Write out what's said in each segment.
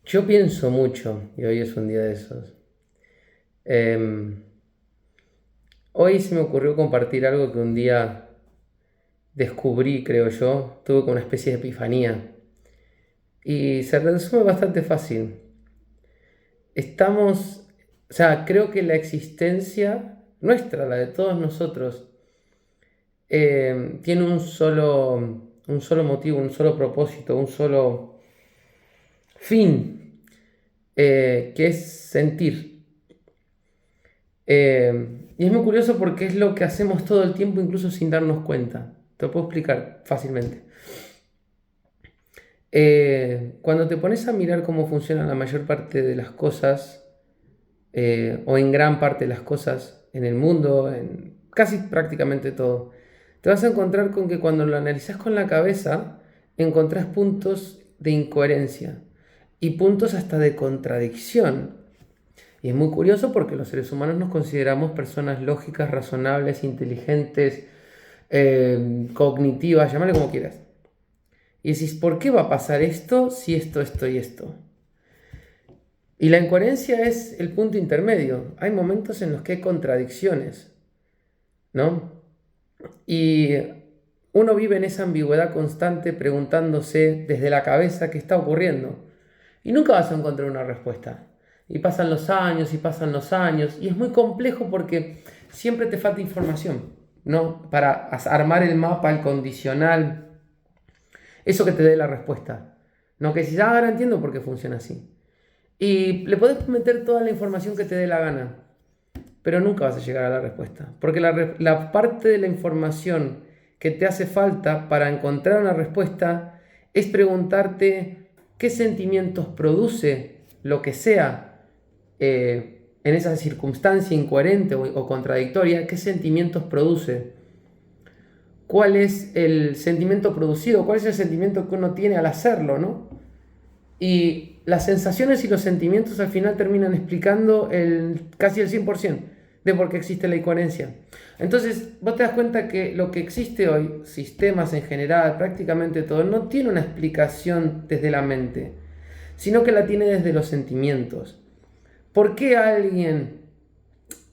Yo pienso mucho y hoy es un día de esos. Em, Hoy se me ocurrió compartir algo que un día descubrí, creo yo, tuve como una especie de epifanía y se resume bastante fácil. Estamos, o sea, creo que la existencia nuestra, la de todos nosotros, tiene un solo motivo, un solo propósito, un solo fin, que es sentir. Y es muy curioso porque es lo que hacemos todo el tiempo, incluso sin darnos cuenta. Te lo puedo explicar fácilmente. Cuando te pones a mirar cómo funcionan la mayor parte de las cosas, o en gran parte de las cosas en el mundo, en casi prácticamente todo, te vas a encontrar con que cuando lo analizas con la cabeza, encontrás puntos de incoherencia y puntos hasta de contradicción. Y es muy curioso porque los seres humanos nos consideramos personas lógicas, razonables, inteligentes, cognitivas, llámale como quieras. Y decís, ¿por qué va a pasar esto si esto y esto? Y la incoherencia es el punto intermedio. Hay momentos en los que hay contradicciones, ¿no? Y uno vive en esa ambigüedad constante preguntándose desde la cabeza qué está ocurriendo. Y nunca vas a encontrar una respuesta. Y pasan los años y pasan los años. Y es muy complejo porque siempre te falta información, ¿no? Para armar el mapa, el condicional, eso que te dé la respuesta. No que si ahora entiendo por qué funciona así. Y le podés meter toda la información que te dé la gana, pero nunca vas a llegar a la respuesta. Porque la parte de la información que te hace falta para encontrar una respuesta es preguntarte qué sentimientos produce lo que sea, en esa circunstancia incoherente o contradictoria, qué sentimientos produce, cuál es el sentimiento producido, cuál es el sentimiento que uno tiene al hacerlo, ¿no? Y las sensaciones y los sentimientos al final terminan explicando casi el 100% de por qué existe la incoherencia. Entonces, vos te das cuenta que lo que existe hoy, sistemas en general, prácticamente todo, no tiene una explicación desde la mente, sino que la tiene desde los sentimientos. ¿Por qué alguien...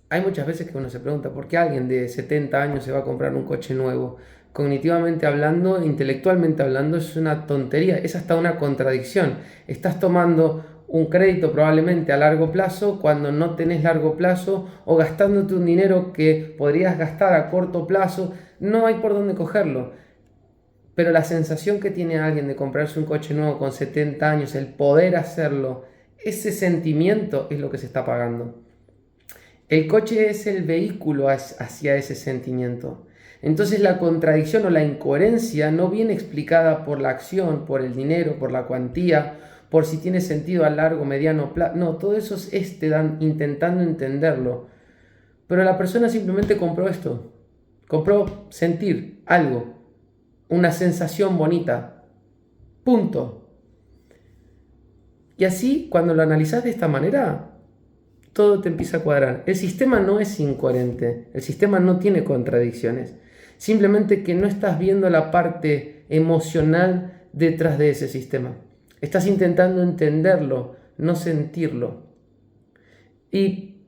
Hay muchas veces que uno se pregunta, ¿por qué alguien de 70 años se va a comprar un coche nuevo? Cognitivamente hablando, intelectualmente hablando, es una tontería, es hasta una contradicción. Estás tomando un crédito probablemente a largo plazo cuando no tenés largo plazo, o gastándote un dinero que podrías gastar a corto plazo. No hay por dónde cogerlo. Pero la sensación que tiene alguien de comprarse un coche nuevo con 70 años, el poder hacerlo, ese sentimiento es lo que se está pagando. El coche es el vehículo hacia ese sentimiento. Entonces la contradicción o la incoherencia no viene explicada por la acción, por el dinero, por la cuantía, por si tiene sentido a largo, mediano plazo. No, todo eso es te dan intentando entenderlo. Pero la persona simplemente compró esto. Compró sentir algo, una sensación bonita. Punto. Y así, cuando lo analizas de esta manera, todo te empieza a cuadrar. El sistema no es incoherente, el sistema no tiene contradicciones. Simplemente que no estás viendo la parte emocional detrás de ese sistema. Estás intentando entenderlo, no sentirlo. Y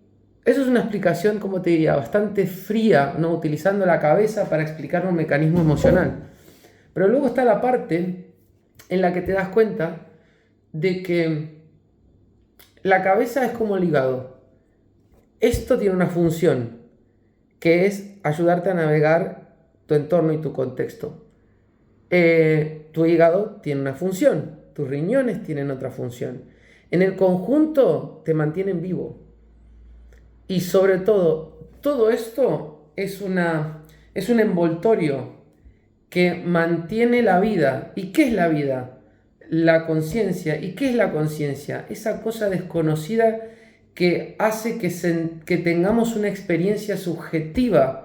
eso es una explicación, como te diría, bastante fría, ¿no? Utilizando la cabeza para explicar un mecanismo emocional. Pero luego está la parte en la que te das cuenta de que la cabeza es como el hígado. Esto tiene una función, que es ayudarte a navegar tu entorno y tu contexto. Tu hígado tiene una función, tus riñones tienen otra función. En el conjunto te mantienen vivo. Y sobre todo, todo esto es un envoltorio que mantiene la vida. ¿Y qué es la vida? La conciencia. ¿Y qué es la conciencia? Esa cosa desconocida que hace que tengamos una experiencia subjetiva,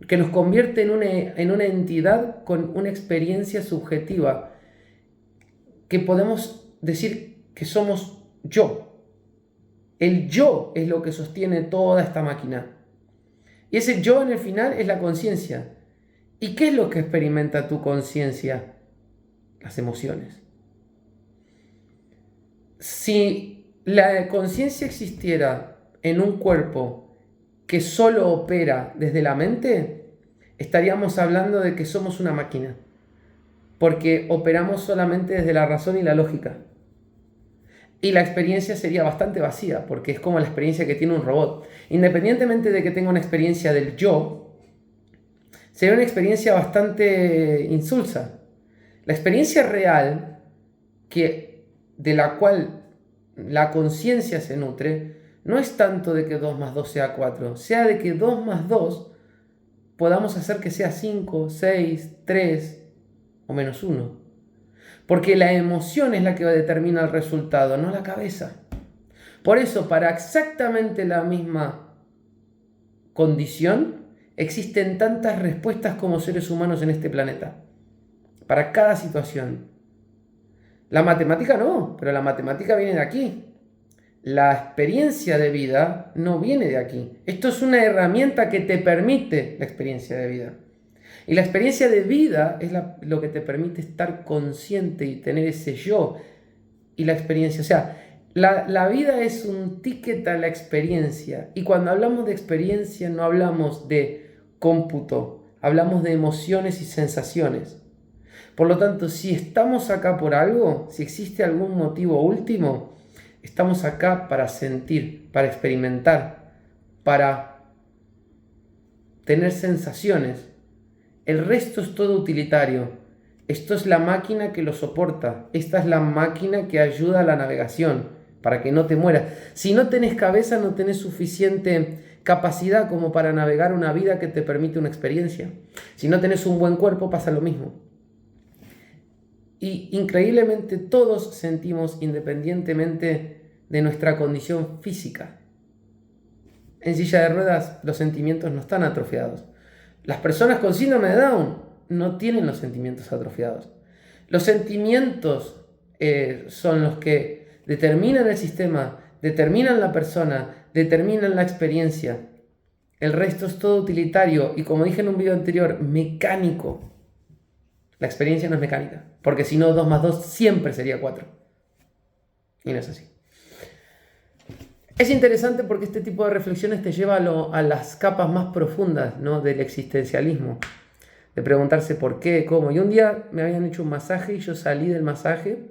que nos convierte en una entidad con una experiencia subjetiva, que podemos decir que somos yo. El yo es lo que sostiene toda esta máquina. Y ese yo en el final es la conciencia. ¿Y qué es lo que experimenta tu conciencia? Las emociones. Si la conciencia existiera en un cuerpo que solo opera desde la mente, estaríamos hablando de que somos una máquina, porque operamos solamente desde la razón y la lógica. Y la experiencia sería bastante vacía, porque es como la experiencia que tiene un robot. Independientemente de que tenga una experiencia del yo, sería una experiencia bastante insulsa. La experiencia real, de la cual la conciencia se nutre, no es tanto de que 2 más 2 sea 4, sea de que 2 más 2 podamos hacer que sea 5, 6, 3 o menos 1. Porque la emoción es la que determina el resultado, no la cabeza. Por eso, para exactamente la misma condición, existen tantas respuestas como seres humanos en este planeta. Para cada situación. La matemática no, pero la matemática viene de aquí. La experiencia de vida no viene de aquí. Esto es una herramienta que te permite la experiencia de vida. Y la experiencia de vida es lo que te permite estar consciente y tener ese yo. Y la experiencia, o sea, la vida es un ticket a la experiencia. Y cuando hablamos de experiencia no hablamos de cómputo, hablamos de emociones y sensaciones. Por lo tanto, si estamos acá por algo, si existe algún motivo último, estamos acá para sentir, para experimentar, para tener sensaciones. El resto es todo utilitario. Esto es la máquina que lo soporta. Esta es la máquina que ayuda a la navegación para que no te mueras. Si no tenés cabeza, no tenés suficiente capacidad como para navegar una vida que te permite una experiencia. Si no tenés un buen cuerpo, pasa lo mismo. Y increíblemente todos sentimos independientemente de nuestra condición física. En silla de ruedas los sentimientos no están atrofiados. Las personas con síndrome de Down no tienen los sentimientos atrofiados. Los sentimientos son los que determinan el sistema, determinan la persona, determinan la experiencia. El resto es todo utilitario y, como dije en un video anterior, mecánico. La experiencia no es mecánica, porque si no 2 más 2 siempre sería 4. Y no es así. Es interesante porque este tipo de reflexiones te lleva a las capas más profundas, ¿no?, del existencialismo. De preguntarse por qué, cómo. Y un día me habían hecho un masaje y yo salí del masaje.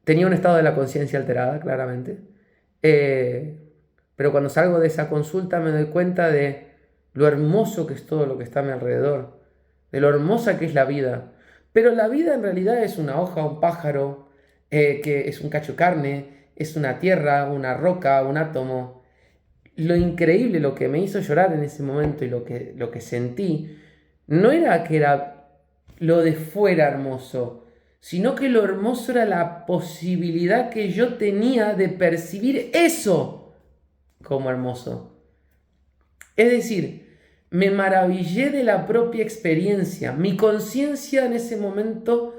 Tenía un estado de la conciencia alterada, claramente. Pero cuando salgo de esa consulta me doy cuenta de lo hermoso que es todo lo que está a mi alrededor. De lo hermosa que es la vida. Pero la vida en realidad es una hoja, un pájaro, que es un cacho de carne, es una tierra, una roca, un átomo. Lo increíble, lo que me hizo llorar en ese momento y lo que sentí, no era que era lo de fuera hermoso, sino que lo hermoso era la posibilidad que yo tenía de percibir eso como hermoso. Es decir, me maravillé de la propia experiencia. Mi conciencia en ese momento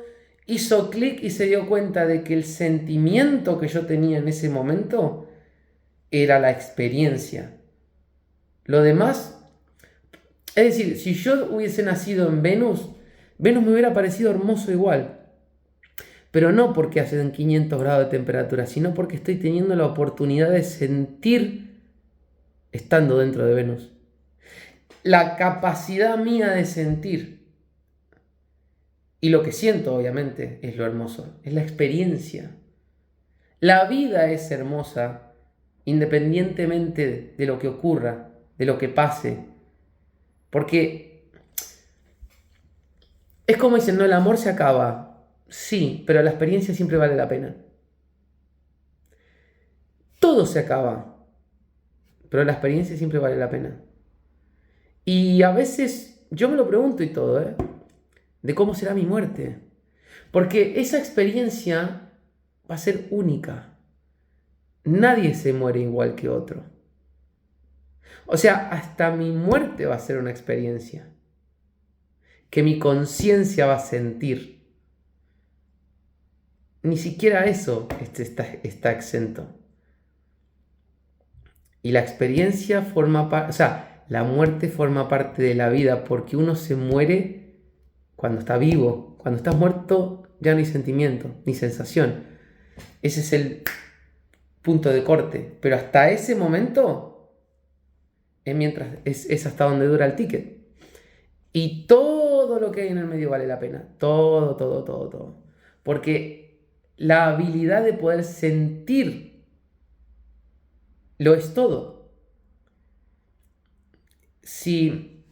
hizo clic y se dio cuenta de que el sentimiento que yo tenía en ese momento era la experiencia. Lo demás, es decir, si yo hubiese nacido en Venus, Venus me hubiera parecido hermoso igual. Pero no porque hacen 500 grados de temperatura, sino porque estoy teniendo la oportunidad de sentir estando dentro de Venus. La capacidad mía de sentir. Y lo que siento, obviamente, es lo hermoso, es la experiencia. La vida es hermosa independientemente de lo que ocurra, de lo que pase. Porque es como dicen, no, el amor se acaba. Sí, pero la experiencia siempre vale la pena. Todo se acaba, pero la experiencia siempre vale la pena. Y a veces yo me lo pregunto y todo, de cómo será mi muerte. Porque esa experiencia va a ser única. Nadie se muere igual que otro. O sea, hasta mi muerte va a ser una experiencia que mi conciencia va a sentir. Ni siquiera eso está exento. Y la experiencia forma parte, o sea, la muerte forma parte de la vida porque uno se muere cuando está vivo. Cuando estás muerto ya no hay sentimiento, ni sensación. Ese es el punto de corte. Pero hasta ese momento es hasta donde dura el ticket. Y todo lo que hay en el medio vale la pena. Todo, todo, todo, todo. Porque la habilidad de poder sentir lo es todo. Si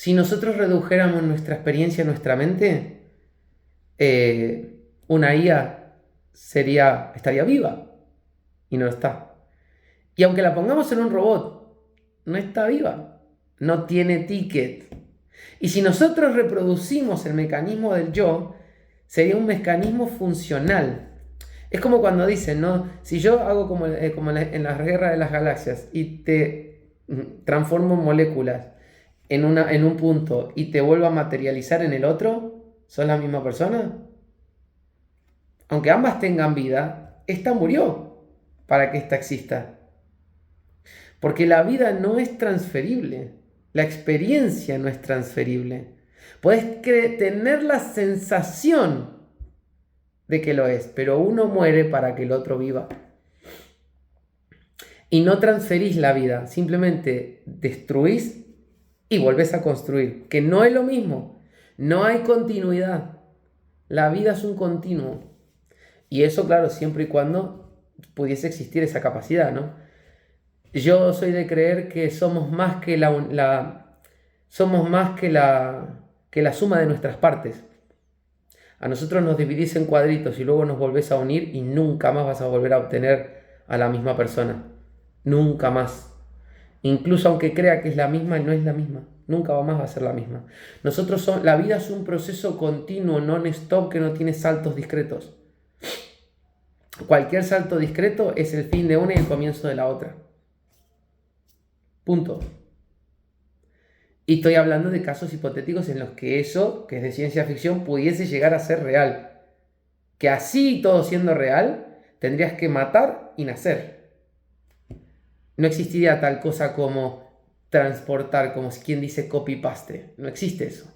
nosotros redujéramos nuestra experiencia en nuestra mente, una IA estaría viva y no lo está. Y aunque la pongamos en un robot, no está viva, no tiene ticket. Y si nosotros reproducimos el mecanismo del yo, sería un mecanismo funcional. Es como cuando dicen, ¿no? Si yo hago como en la guerra de las galaxias y te transformo en moléculas en un punto y te vuelvo a materializar en el otro, ¿son la misma persona? Aunque ambas tengan vida, esta murió para que esta exista. Porque la vida no es transferible. La experiencia no es transferible. Puedes tener la sensación de que lo es, pero uno muere para que el otro viva. Y no transferís la vida, simplemente destruís y volvés a construir, que no es lo mismo. No hay continuidad. La vida es un continuo. Y eso, claro, siempre y cuando pudiese existir esa capacidad, ¿no? Yo soy de creer que somos más que la suma de nuestras partes. A nosotros nos dividís en cuadritos y luego nos volvés a unir y nunca más vas a volver a obtener a la misma persona. Nunca más. Incluso aunque crea que es la misma, no es la misma. Nunca más va a ser la misma. La vida es un proceso continuo, non-stop, que no tiene saltos discretos. Cualquier salto discreto es el fin de una y el comienzo de la otra. Punto. Y estoy hablando de casos hipotéticos en los que eso, que es de ciencia ficción, pudiese llegar a ser real. Que así, todo siendo real, tendrías que matar y nacer. No existiría tal cosa como transportar, como quien dice copy-paste. No existe eso.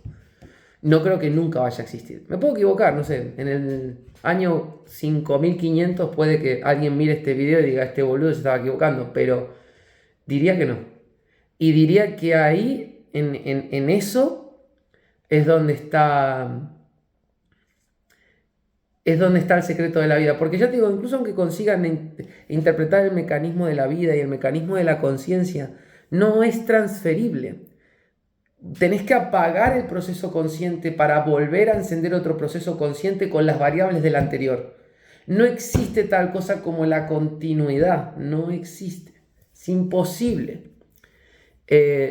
No creo que nunca vaya a existir. Me puedo equivocar, no sé. En el año 5500 puede que alguien mire este video y diga, este boludo se estaba equivocando, pero diría que no. Y diría que ahí, en eso, es donde está el secreto de la vida. Porque ya te digo, incluso aunque consigan interpretar el mecanismo de la vida y el mecanismo de la conciencia, no es transferible. Tenés que apagar el proceso consciente para volver a encender otro proceso consciente con las variables del anterior. No existe tal cosa como la continuidad. No existe. Es imposible.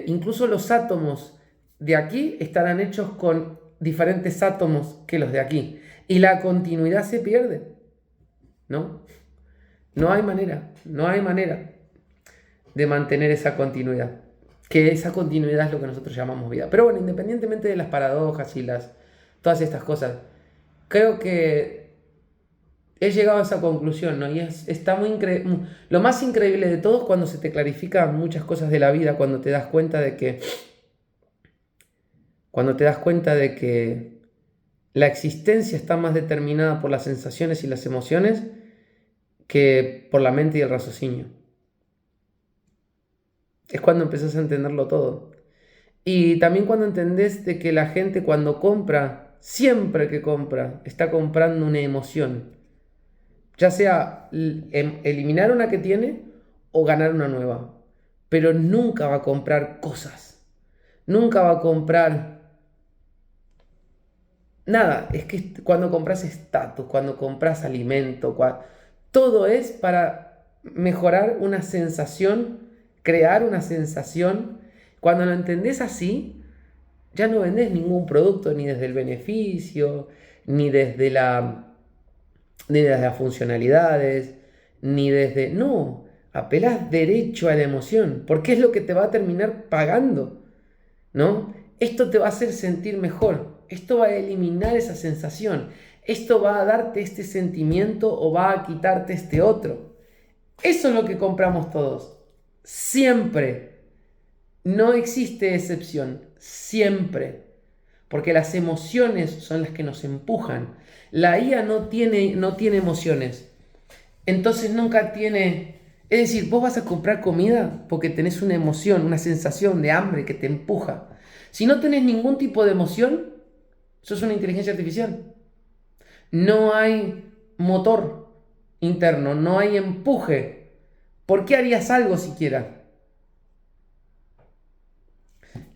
Incluso los átomos de aquí estarán hechos con diferentes átomos que los de aquí. Y la continuidad se pierde. ¿No? No hay manera de mantener esa continuidad. Que esa continuidad es lo que nosotros llamamos vida. Pero bueno, independientemente de las paradojas y todas estas cosas, creo que he llegado a esa conclusión, ¿no? Y está lo más increíble de todo es cuando se te clarifican muchas cosas de la vida, cuando te das cuenta de que la existencia está más determinada por las sensaciones y las emociones que por la mente y el raciocinio. Es cuando empezás a entenderlo todo. Y también cuando entendés de que la gente cuando compra, siempre que compra, está comprando una emoción. Ya sea eliminar una que tiene o ganar una nueva. Pero nunca va a comprar cosas. Nunca va a comprar nada. Es que cuando compras estatus, cuando compras alimento, todo es para mejorar una sensación, crear una sensación. Cuando lo entendés así, ya no vendés ningún producto ni desde el beneficio, ni desde las funcionalidades, ni desde... No, apelás derecho a la emoción, porque es lo que te va a terminar pagando, ¿no? Esto te va a hacer sentir mejor, esto va a eliminar esa sensación, esto va a darte este sentimiento o va a quitarte este otro. Eso es lo que compramos todos. Siempre. No existe excepción. Siempre. porque las emociones son las que nos empujan. La IA no tiene emociones, entonces nunca tiene... Es decir, vos vas a comprar comida porque tenés una emoción, una sensación de hambre que te empuja. Si no tenés ningún tipo de emoción, sos una inteligencia artificial. No hay motor interno, no hay empuje. ¿Por qué harías algo siquiera?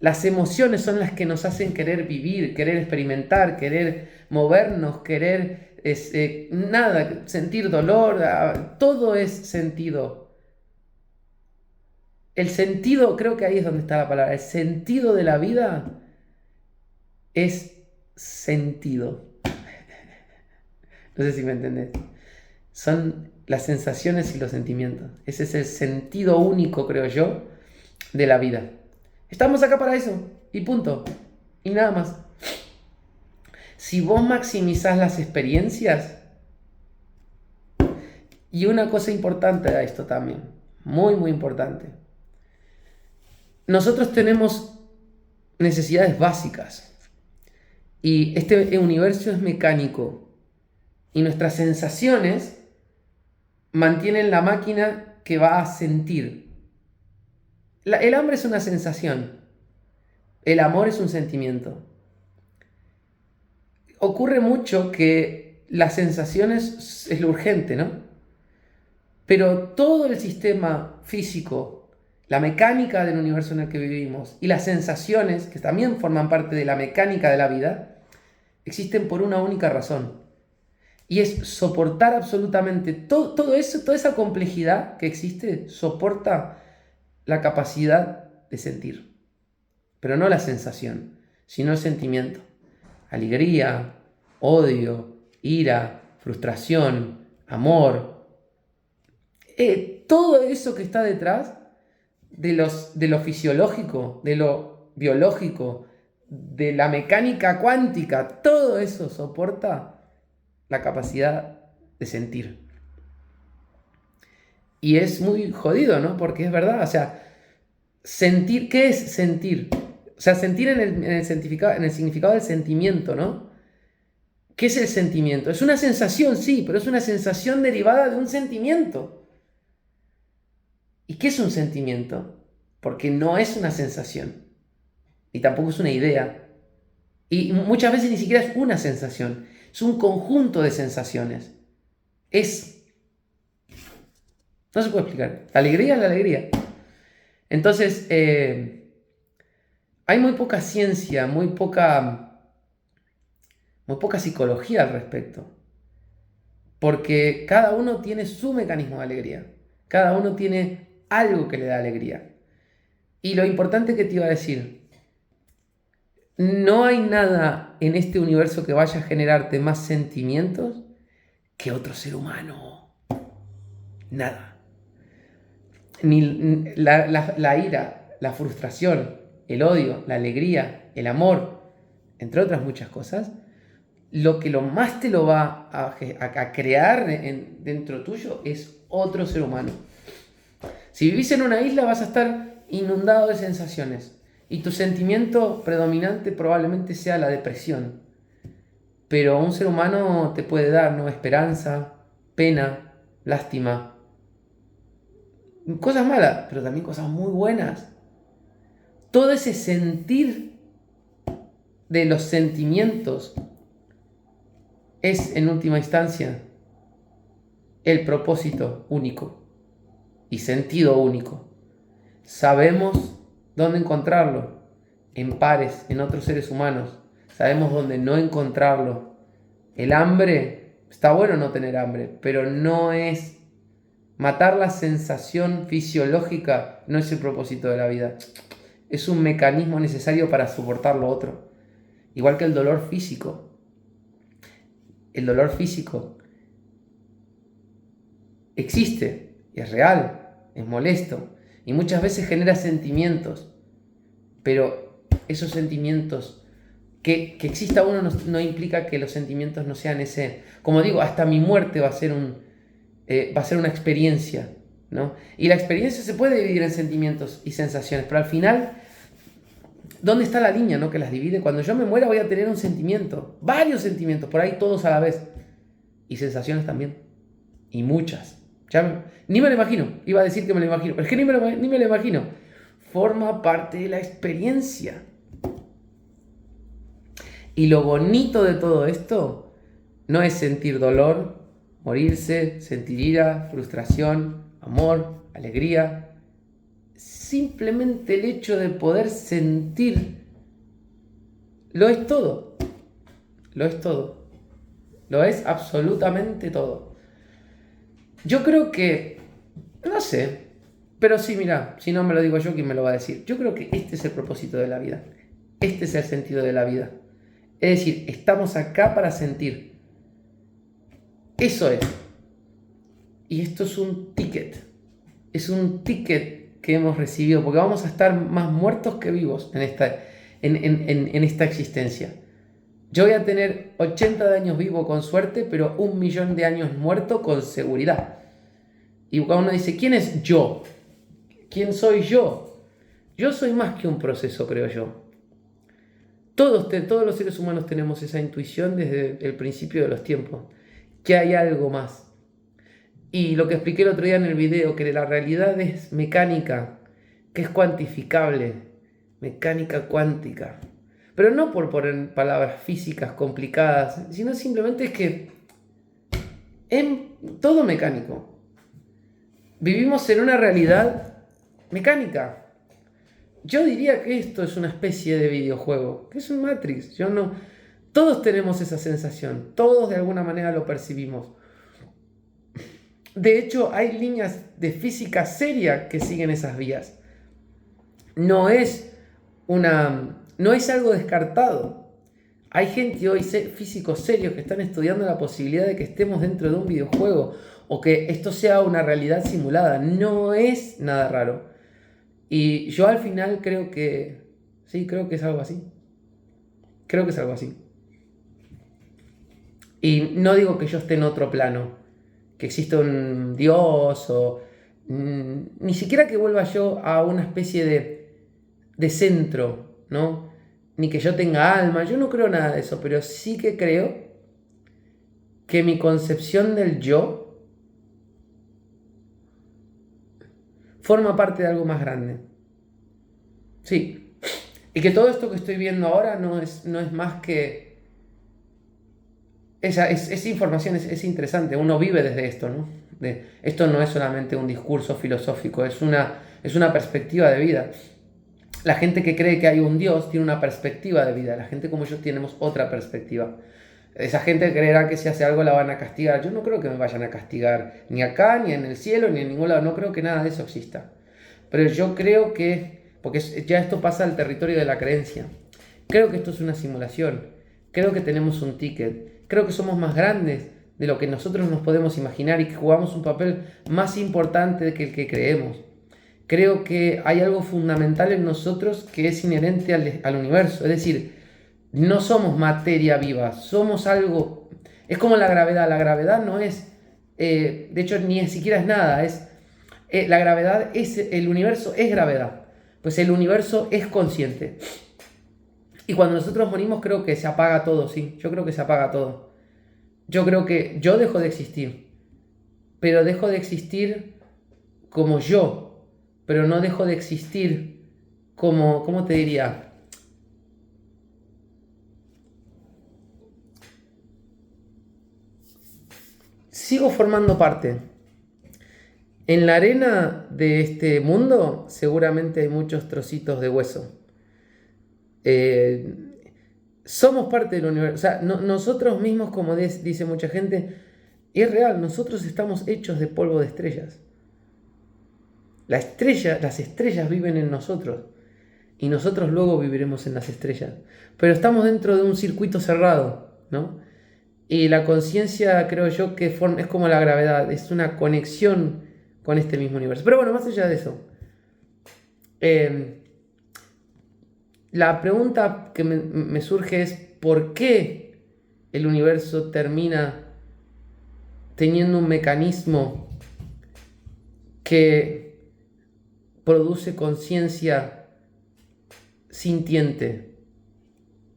Las emociones son las que nos hacen querer vivir, querer experimentar, querer movernos, querer sentir dolor. Todo es sentido. El sentido, creo que ahí es donde está la palabra. El sentido de la vida es sentido. No sé si me entendés. Son las sensaciones y los sentimientos. Ese es el sentido único, creo yo, de la vida. Estamos acá para eso. Y punto. Y nada más. Si vos maximizás las experiencias, y una cosa importante a esto también, muy, muy importante. Nosotros tenemos necesidades básicas. Y este universo es mecánico. Y nuestras sensaciones mantienen la máquina que va a sentir. El hambre es una sensación. El amor es un sentimiento. Ocurre mucho que las sensaciones es lo urgente, ¿no? Pero todo el sistema físico, la mecánica del universo en el que vivimos y las sensaciones, que también forman parte de la mecánica de la vida, existen por una única razón. Y es soportar absolutamente todo eso, toda esa complejidad que existe, soporta la capacidad de sentir. Pero no la sensación, sino el sentimiento. Alegría, odio, ira, frustración, amor. Todo eso que está detrás de lo fisiológico, de lo biológico, de la mecánica cuántica, todo eso soporta la capacidad de sentir. Y es muy jodido, ¿no? Porque es verdad, o sea, sentir, ¿qué es sentir? O sea, sentir en el significado del sentimiento, ¿no? ¿Qué es el sentimiento? Es una sensación, sí, pero es una sensación derivada de un sentimiento. ¿Y qué es un sentimiento? Porque no es una sensación, y tampoco es una idea. Y muchas veces ni siquiera es una sensación, es un conjunto de sensaciones. No se puede explicar. La alegría es la alegría. Entonces, hay muy poca ciencia, muy poca psicología al respecto. Porque cada uno tiene su mecanismo de alegría. Cada uno tiene algo que le da alegría. Y lo importante que te iba a decir, no hay nada en este universo que vaya a generarte más sentimientos que otro ser humano. Nada. Ni la ira, la frustración, el odio, la alegría, el amor, entre otras muchas cosas, lo que lo más te lo va a crear dentro tuyo es otro ser humano. Si vivís en una isla vas a estar inundado de sensaciones y tu sentimiento predominante probablemente sea la depresión. Pero un ser humano te puede dar, ¿no?, esperanza, pena, lástima. Cosas malas, pero también cosas muy buenas. Todo ese sentir de los sentimientos es, en última instancia, el propósito único y sentido único. Sabemos dónde encontrarlo, en pares, en otros seres humanos. Sabemos dónde no encontrarlo. El hambre, está bueno no tener hambre, pero no es... Matar la sensación fisiológica no es el propósito de la vida. Es un mecanismo necesario para soportar lo otro. Igual que el dolor físico. El dolor físico existe, es real, es molesto y muchas veces genera sentimientos. Pero esos sentimientos, que exista uno no implica que los sentimientos no sean ese... Como digo, hasta mi muerte va a ser una experiencia, ¿no? Y la experiencia se puede dividir en sentimientos y sensaciones, pero al final ¿dónde está la línea, no, que las divide? Cuando yo me muera voy a tener un sentimiento, varios sentimientos, por ahí todos a la vez. Y sensaciones también. Y muchas. Ni me lo imagino. Iba a decir que me lo imagino, pero es que ni me lo imagino. Forma parte de la experiencia. Y lo bonito de todo esto no es sentir dolor, morirse, sentir ira, frustración, amor, alegría. Simplemente el hecho de poder sentir lo es todo. Lo es todo. Lo es absolutamente todo. Yo creo que, no sé, pero sí, mira, si no me lo digo yo, ¿quién me lo va a decir? Yo creo que este es el propósito de la vida. Este es el sentido de la vida. Es decir, estamos acá para sentir. Eso es. Y esto es un ticket. Es un ticket que hemos recibido, porque vamos a estar más muertos que vivos en esta existencia. Yo voy a tener 80 años vivo con suerte, pero 1.000.000 de años muerto con seguridad. Y cuando uno dice, ¿quién es yo? ¿Quién soy yo? Yo soy más que un proceso, creo yo. Todos los seres humanos tenemos esa intuición desde el principio de los tiempos, que hay algo más. Y lo que expliqué el otro día en el video, que la realidad es mecánica, que es cuantificable, mecánica cuántica. Pero no por poner palabras físicas complicadas, sino simplemente es que es todo mecánico. Vivimos en una realidad mecánica. Yo diría que esto es una especie de videojuego, que es un Matrix. Todos tenemos esa sensación, todos de alguna manera lo percibimos. De hecho, hay líneas de física seria que siguen esas vías. No es algo descartado. Hay gente hoy, físicos serios, que están estudiando la posibilidad de que estemos dentro de un videojuego o que esto sea una realidad simulada. No es nada raro. Y yo al final creo que es algo así. Creo que es algo así. Y no digo que yo esté en otro plano, que exista un Dios o ni siquiera que vuelva yo a una especie de centro, ¿no? Ni que yo tenga alma, yo no creo nada de eso, pero sí que creo que mi concepción del yo forma parte de algo más grande. Sí. Y que todo esto que estoy viendo ahora no es más que... Esa información es interesante, uno vive desde esto, ¿no? Esto no es solamente un discurso filosófico, es una perspectiva de vida. La gente que cree que hay un Dios tiene una perspectiva de vida, la gente como yo tenemos otra perspectiva. Esa gente creerá que si hace algo la van a castigar. Yo no creo que me vayan a castigar, ni acá, ni en el cielo, ni en ningún lado. No creo que nada de eso exista. Pero yo creo que, porque ya esto pasa al territorio de la creencia, creo que esto es una simulación. Creo que tenemos un ticket. Creo que somos más grandes de lo que nosotros nos podemos imaginar y que jugamos un papel más importante que el que creemos. Creo que hay algo fundamental en nosotros que es inherente al universo. Es decir, no somos materia viva, somos algo... Es como la gravedad. La gravedad no es... de hecho, ni siquiera es nada. La gravedad es... El universo es gravedad. Pues el universo es consciente. Y cuando nosotros morimos creo que se apaga todo, sí. Yo creo que se apaga todo. Yo creo que yo dejo de existir. Pero dejo de existir como yo. Pero no dejo de existir como... ¿Cómo te diría? Sigo formando parte. En la arena de este mundo seguramente hay muchos trocitos de hueso. Somos parte del universo. O sea, nosotros mismos, como dice mucha gente, es real, nosotros estamos hechos de polvo de estrellas. Las estrellas viven en nosotros y nosotros luego viviremos en las estrellas. Pero estamos dentro de un circuito cerrado, ¿no? Y la conciencia, creo yo, que es como la gravedad, es una conexión con este mismo universo. Pero bueno, más allá de eso, la pregunta que me surge es ¿por qué el universo termina teniendo un mecanismo que produce conciencia sintiente?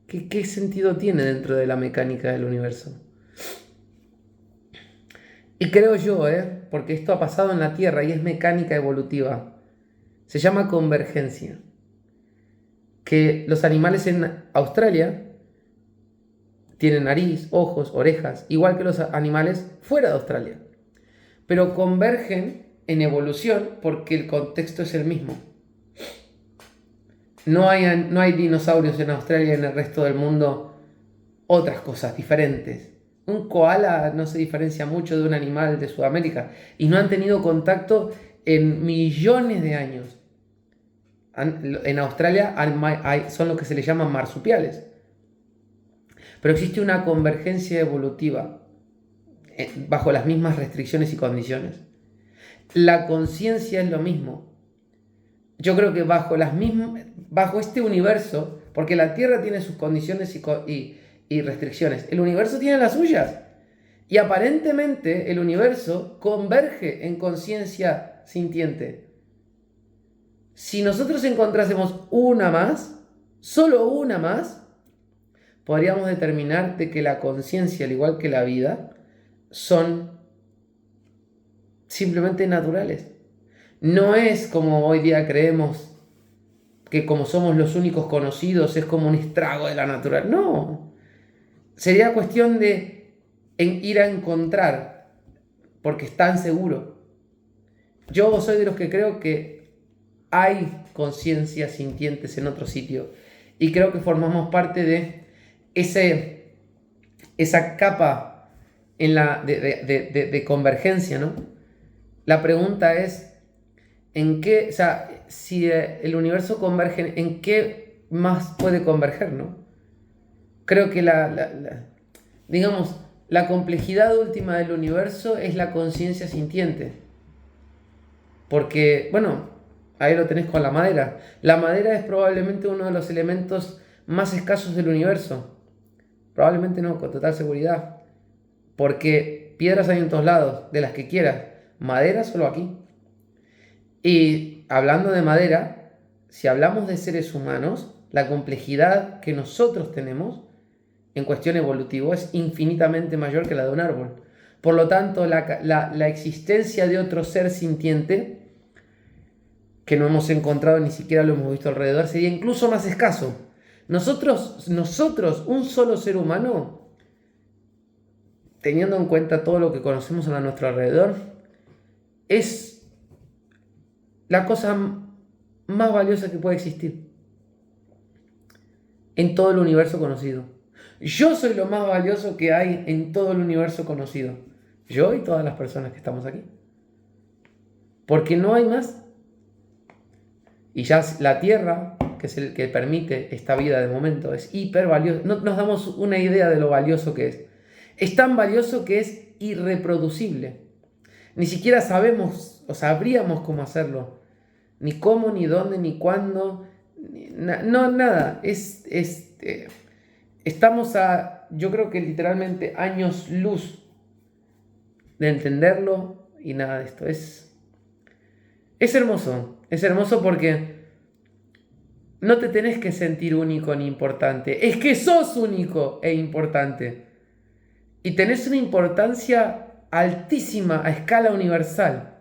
¿Qué sentido tiene dentro de la mecánica del universo? Y creo yo, porque esto ha pasado en la Tierra y es mecánica evolutiva, se llama convergencia. Que los animales en Australia tienen nariz, ojos, orejas, igual que los animales fuera de Australia. Pero convergen en evolución porque el contexto es el mismo. No hay dinosaurios en Australia y en el resto del mundo otras cosas diferentes. Un koala no se diferencia mucho de un animal de Sudamérica y no han tenido contacto en millones de años. En Australia son lo que se le llaman marsupiales. Pero existe una convergencia evolutiva bajo las mismas restricciones y condiciones. La conciencia es lo mismo. Yo creo que bajo este universo, porque la Tierra tiene sus condiciones y restricciones, el universo tiene las suyas. Y aparentemente el universo converge en conciencia sintiente. Si nosotros encontrásemos una más, solo una más, podríamos determinar de que la conciencia, al igual que la vida, son simplemente naturales. No es como hoy día creemos que como somos los únicos conocidos es como un estrago de la naturaleza. No. Sería cuestión de ir a encontrar, porque es tan seguro. Yo soy de los que creo que hay conciencias sintientes en otro sitio y creo que formamos parte de esa capa de convergencia, ¿no? La pregunta es, ¿en qué, o sea, si el universo converge, ¿en qué más puede converger, no? Creo que digamos, la complejidad última del universo es la conciencia sintiente. Porque, bueno, ahí lo tenés con la madera. La madera es probablemente uno de los elementos más escasos del universo. Probablemente no, con total seguridad. Porque piedras hay en todos lados, de las que quieras. Madera solo aquí. Y hablando de madera, si hablamos de seres humanos, la complejidad que nosotros tenemos en cuestión evolutiva es infinitamente mayor que la de un árbol. Por lo tanto, la existencia de otro ser sintiente, que no hemos encontrado, ni siquiera lo hemos visto alrededor, sería incluso más escaso. Nosotros, un solo ser humano, teniendo en cuenta todo lo que conocemos a nuestro alrededor, es la cosa más valiosa que puede existir en todo el universo conocido. Yo soy lo más valioso que hay en todo el universo conocido. Yo y todas las personas que estamos aquí. Porque no hay más. Y ya la Tierra, que es el que permite esta vida de momento, es hiper valioso. No nos damos una idea de lo valioso que es. Es tan valioso que es irreproducible. Ni siquiera sabemos o sabríamos cómo hacerlo. Ni cómo, ni dónde, ni cuándo. No, nada. Estamos yo creo que literalmente años luz de entenderlo y nada de esto. Es hermoso. Es hermoso porque no te tenés que sentir único ni importante. Es que sos único e importante. Y tenés una importancia altísima a escala universal.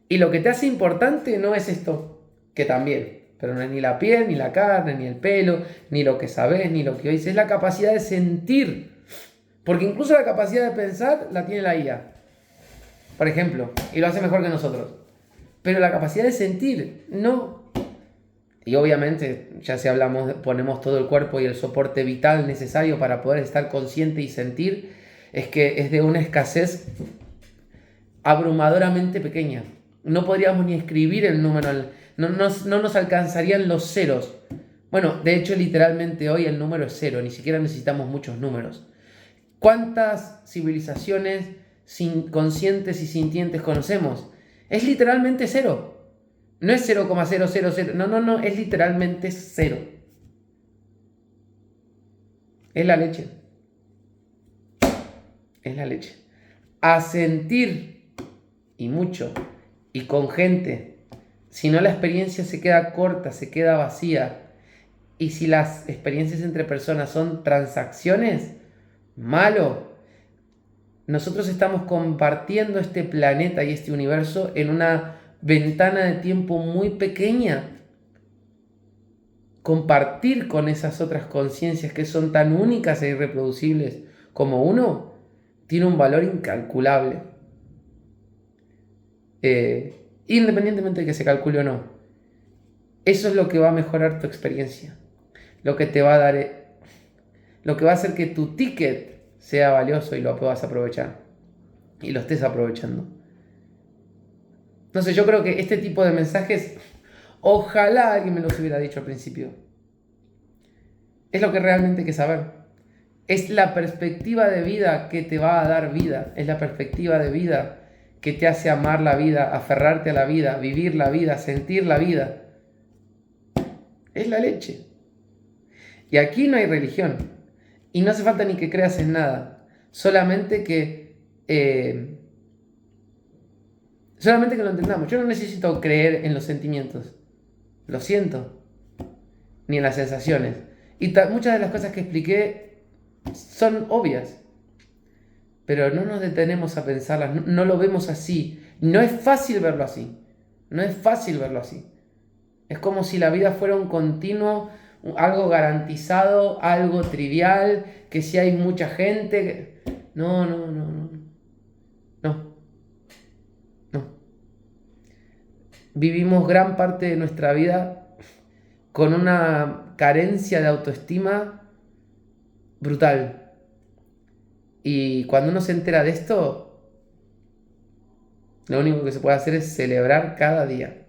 Y lo que te hace importante no es esto, que también, pero no es ni la piel, ni la carne, ni el pelo, ni lo que sabés, ni lo que oís. Es la capacidad de sentir. Porque incluso la capacidad de pensar la tiene la IA, por ejemplo, y lo hace mejor que nosotros. Pero la capacidad de sentir, no. Y obviamente, ya si hablamos, ponemos todo el cuerpo y el soporte vital necesario para poder estar consciente y sentir, es que es de una escasez abrumadoramente pequeña. No podríamos ni escribir el número, no nos alcanzarían los ceros. Bueno, de hecho, literalmente hoy el número es cero, ni siquiera necesitamos muchos números. ¿Cuántas civilizaciones conscientes y sintientes conocemos? Es literalmente cero. No es 0,000. No, es literalmente cero. Es la leche. Es la leche. A sentir, y mucho, y con gente Si no, la experiencia se queda corta, se queda vacía. Y si las experiencias entre personas son transacciones, malo. Nosotros estamos compartiendo este planeta y este universo en una ventana de tiempo muy pequeña. Compartir con esas otras conciencias que son tan únicas e irreproducibles como uno, tiene un valor incalculable. Independientemente de que se calcule o no. Eso es lo que va a mejorar tu experiencia. Lo que te va a dar, lo que va a hacer que tu ticket sea valioso y lo puedas aprovechar. Y lo estés aprovechando. No sé, yo creo que este tipo de mensajes, ojalá alguien me los hubiera dicho al principio. Es lo que realmente hay que saber. Es la perspectiva de vida que te va a dar vida. Es la perspectiva de vida que te hace amar la vida, aferrarte a la vida, vivir la vida, sentir la vida. Es la leche. Y aquí no hay religión. Y no hace falta ni que creas en nada. Solamente que lo entendamos. Yo no necesito creer en los sentimientos. Lo siento. Ni en las sensaciones. Y muchas de las cosas que expliqué son obvias. Pero no nos detenemos a pensarlas. No lo vemos así. No es fácil verlo así. No es fácil verlo así. Es como si la vida fuera un continuo, algo garantizado, algo trivial, que si hay mucha gente... No. Vivimos gran parte de nuestra vida con una carencia de autoestima brutal. Y cuando uno se entera de esto, lo único que se puede hacer es celebrar cada día.